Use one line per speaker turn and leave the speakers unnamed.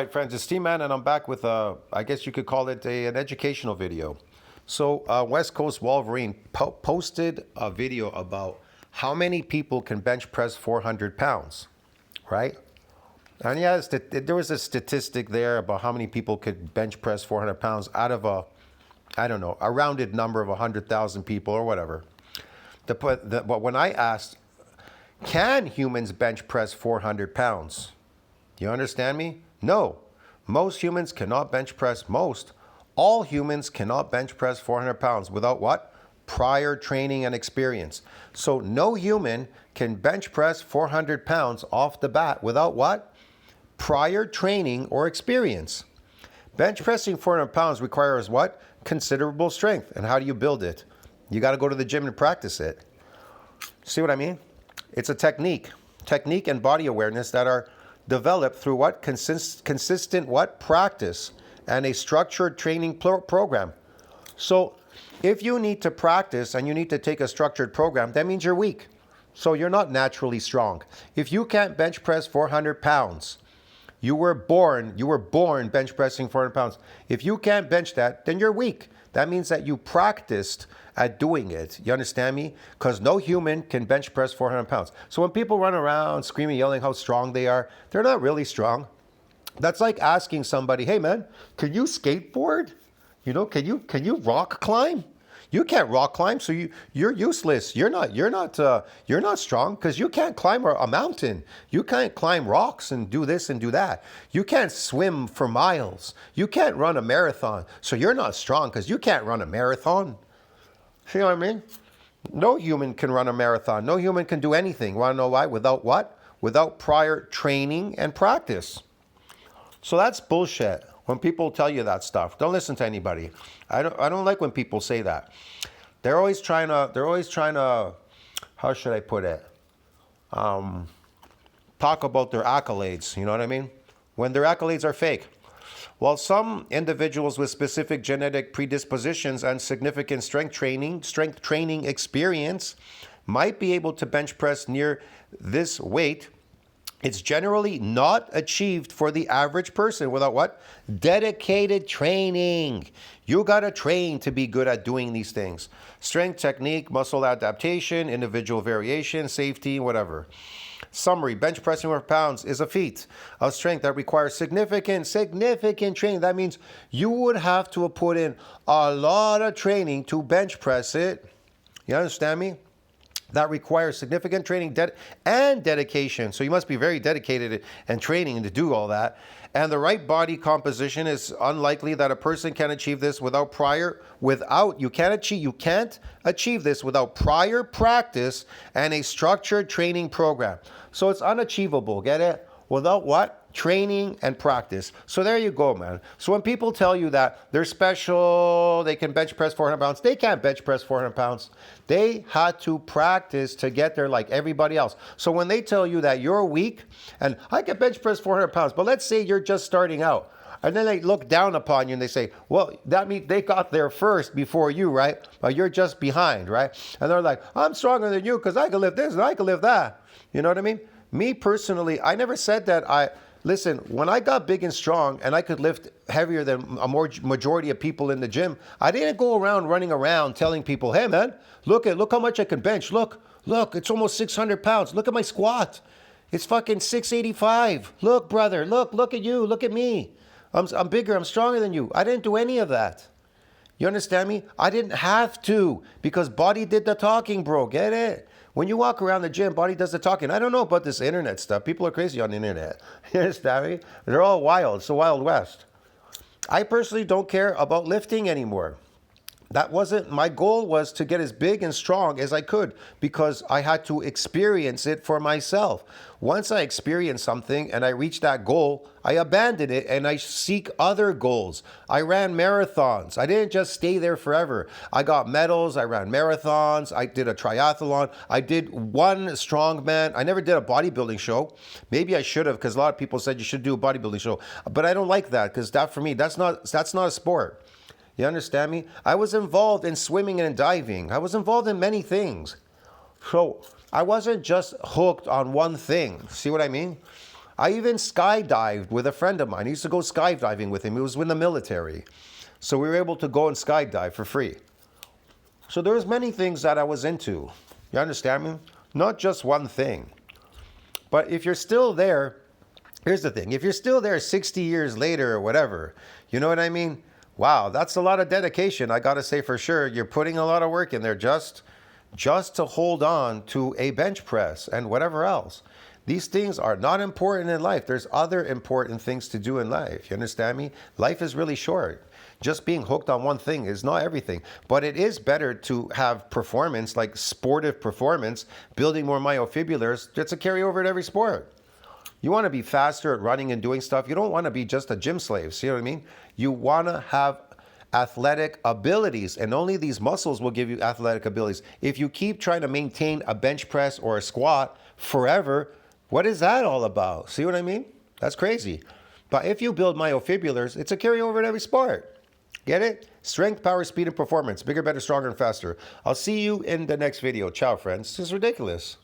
Right, friends, it's T-Man, and I'm back with I guess you could call it an educational video. So, West Coast Wolverine posted a video about how many people can bench press 400 pounds, right? And yeah, there was a statistic there about how many people could bench press 400 pounds out of I don't know, a rounded number of 100,000 people or whatever. But when I asked, can humans bench press 400 pounds? Do you understand me? No. Most humans cannot bench press. All humans cannot bench press 400 pounds without what? Prior training and experience. So no human can bench press 400 pounds off the bat without what? Prior training or experience. Bench pressing 400 pounds requires what? Considerable strength. And how do you build it? You got to go to the gym and practice it. See what I mean? It's a technique and body awareness that are developed through what? Consistent what? Practice and a structured training program. So if you need to practice and you need to take a structured program, that means you're weak. So you're not naturally strong. If you can't bench press 400 pounds, you were born bench pressing 400 pounds. If you can't bench that, then you're weak. That means that you practiced at doing it. You understand me? Because no human can bench press 400 pounds. So when people run around screaming, yelling how strong they are, they're not really strong. That's like asking somebody, hey man, can you skateboard? You know, can you rock climb? You can't rock climb, so you're useless. You're not strong because you can't climb a mountain. You can't climb rocks and do this and do that. You can't swim for miles. You can't run a marathon, so you're not strong because you can't run a marathon. See what I mean? No human can run a marathon. No human can do anything. Want to know why? Without what? Without prior training and practice. So that's bullshit. When people tell you that stuff, don't listen to anybody. I don't like when people say that. They're always trying to, how should I put it? Talk about their accolades, you know what I mean? When their accolades are fake. While some individuals with specific genetic predispositions and significant strength training experience might be able to bench press near this weight, it's generally not achieved for the average person without what? Dedicated training. You gotta train to be good at doing these things. Strength, technique, muscle adaptation, individual variation, safety, whatever. Summary, bench pressing 400 pounds is a feat of strength that requires significant training. That means you would have to put in a lot of training to bench press it. You understand me? That requires significant training and dedication. So you must be very dedicated and training to do all that. And the right body composition is unlikely that a person can achieve this you can't achieve this without prior practice and a structured training program. So it's unachievable, get it? Without what? Training and practice. So there you go, man. So when people tell you that they're special, they can bench press 400 pounds, they can't bench press 400 pounds. They had to practice to get there like everybody else. So when they tell you that you're weak, and I can bench press 400 pounds, but let's say you're just starting out, and then they look down upon you and they say, well, that means they got there first before you, right? But you're just behind, right? And they're like, I'm stronger than you because I can lift this and I can lift that. You know what I mean? Me personally, I never said that Listen, when I got big and strong and I could lift heavier than a majority of people in the gym, I didn't go around running around telling people, hey man, look how much I can bench. Look, it's almost 600 pounds. Look at my squat. It's fucking 685. Look, brother, look at you. Look at me. I'm bigger. I'm stronger than you. I didn't do any of that. You understand me? I didn't have to because body did the talking, bro. Get it? When you walk around the gym, body does the talking. I don't know about this internet stuff. People are crazy on the internet. You understand me? They're all wild. It's the Wild West. I personally don't care about lifting anymore. My goal was to get as big and strong as I could because I had to experience it for myself. Once I experienced something and I reached that goal, I abandoned it and I seek other goals. I ran marathons. I didn't just stay there forever. I got medals. I ran marathons. I did a triathlon. I did one strongman. I never did a bodybuilding show. Maybe I should have because a lot of people said you should do a bodybuilding show. But I don't like that because for me, that's not a sport. You understand me? I was involved in swimming and diving. I was involved in many things. So I wasn't just hooked on one thing. See what I mean? I even skydived with a friend of mine. I used to go skydiving with him. He was in the military. So we were able to go and skydive for free. So there was many things that I was into. You understand me? Not just one thing. But if you're still there, here's the thing. If you're still there 60 years later or whatever, you know what I mean? Wow, that's a lot of dedication. I got to say for sure, you're putting a lot of work in there just to hold on to a bench press and whatever else. These things are not important in life. There's other important things to do in life. You understand me? Life is really short. Just being hooked on one thing is not everything. But it is better to have performance, like sportive performance, building more myofibrillars. It's a carryover to every sport. You want to be faster at running and doing stuff. You don't want to be just a gym slave. See what I mean? You want to have athletic abilities, and only these muscles will give you athletic abilities. If you keep trying to maintain a bench press or a squat forever, what is that all about? See what I mean? That's crazy. But if you build myofibrillars, it's a carryover in every sport. Get it? Strength, power, speed, and performance. Bigger, better, stronger, and faster. I'll see you in the next video. Ciao, friends. This is ridiculous.